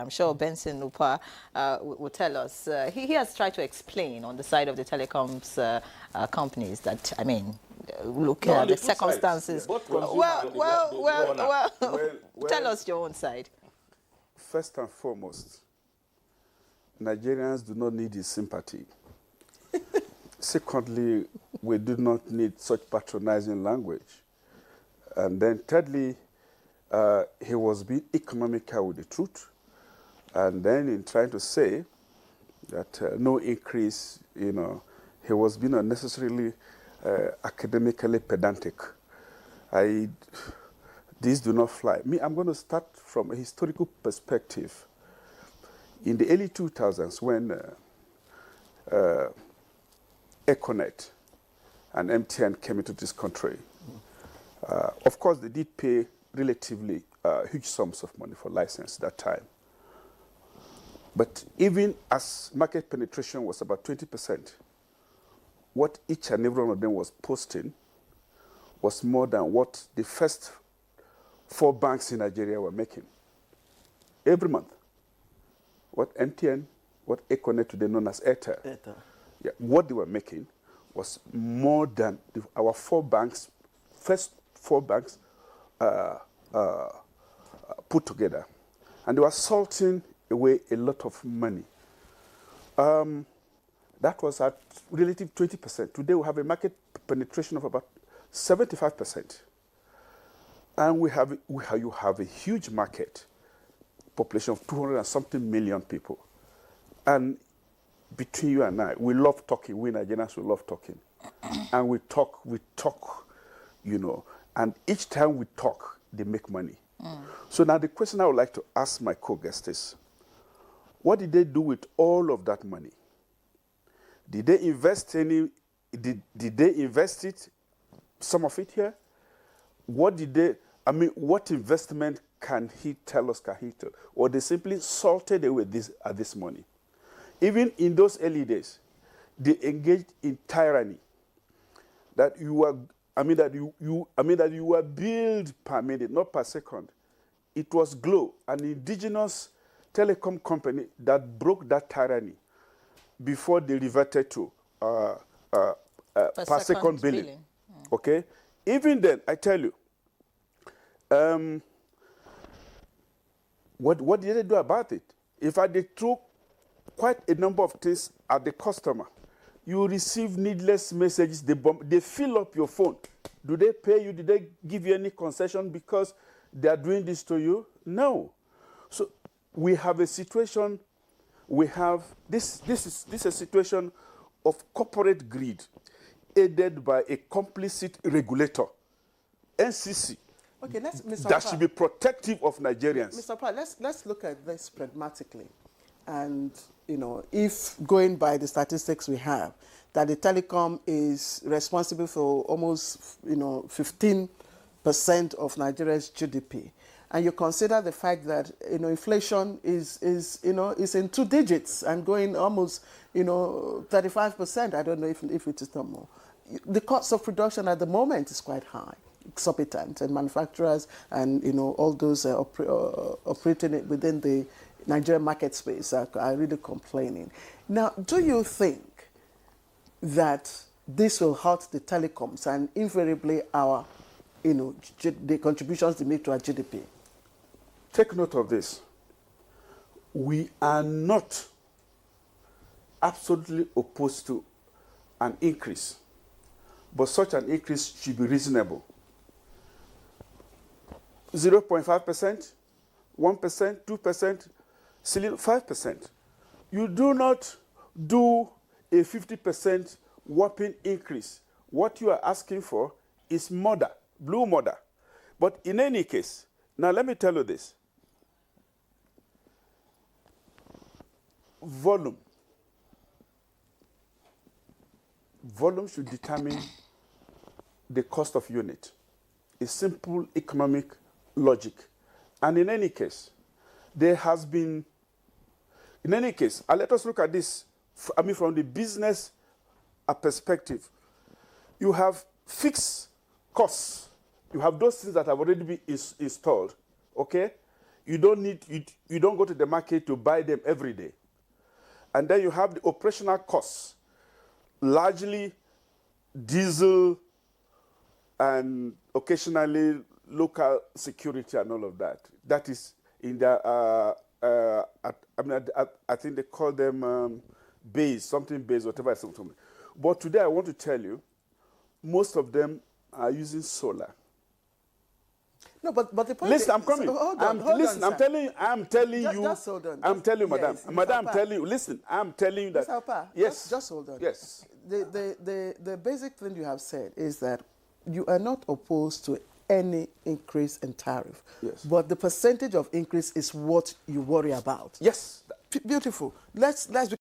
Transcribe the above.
I'm sure Benson Nupa will tell us. He has tried to explain on the side of the telecoms companies that, I mean, looking at the circumstances. Well, tell us your own side. First and foremost, Nigerians do not need his sympathy. Secondly, we do not need such patronizing language. And then thirdly, he was being economical with the truth. And then in trying to say that no increase, he was being unnecessarily academically pedantic. These do not fly. I'm going to start from a historical perspective. In the early 2000s, when Econet and MTN came into this country, of course, they did pay relatively huge sums of money for license that time. But even as market penetration was about 20%, what each and every one of them was posting was more than what the first 4 banks in Nigeria were making every month. What MTN, what Econet today known as Airtel, yeah, what they were making was more than our 4 banks, first 4 banks put together. And they were salting away a lot of money. That was at relative 20%. Today we have a market penetration of about 75%. And you have a huge market, population of 200 and something million people. And between you and I, we love talking. We Nigerians, we love talking. And we talk, and each time we talk, they make money. So now the question I would like to ask my co-guest is, what did they do with all of that money? Did they invest did they invest it, some of it here? What investment can he tell us, or they simply salted away this money? Even in those early days, they engaged in tyranny. That you were billed per minute, not per second. It was Glo, an indigenous telecom company, that broke that tyranny before they reverted to per second billing. Okay? Even then, I tell you, what did they do about it? In fact, they threw quite a number of things at the customer. You receive needless messages, they fill up your phone. Do they pay you? Did they give you any concession because they are doing this to you? No. So we have a situation, this is a situation of corporate greed, aided by a complicit regulator, NCC, okay, that should be protective of Nigerians. Mr. Pratt, let's look at this pragmatically. And, if going by the statistics we have, that the telecom is responsible for almost, 15% of Nigeria's GDP, and you consider the fact that, inflation is in 2 digits and going almost, 35%. I don't know if it is no more. The cost of production at the moment is quite high, exorbitant, and manufacturers and, all those operating within the Nigerian market space are really complaining. Now, do you think that this will hurt the telecoms and invariably our, the contributions they make to our GDP? Take note of this. We are not absolutely opposed to an increase, but such an increase should be reasonable. 0.5%, 1%, 2%, 5%. You do not do a 50% whopping increase. What you are asking for is murder, blue murder. But in any case, now let me tell you this. Volume should determine the cost of unit. It's simple economic logic. And in any case, there has been, let us look at this, from the business perspective. You have fixed costs. You have those things that have already been installed, okay? you don't go to the market to buy them every day. And then you have the operational costs, largely diesel and occasionally local security and all of that. That is in the, I think they call them base, something base, whatever. Something. But today I want to tell you, most of them are using solar. No, but the point listen, is, I'm coming. Hold on, listen, I'm telling you. Just hold on. I'm telling you, madam. Yes, Madam, I'm telling you. Listen, I'm telling you that. Mr. Opa, yes. Just hold on. Yes. The basic thing you have said is that you are not opposed to any increase in tariff. Yes. But the percentage of increase is what you worry about. Yes. Beautiful. Let's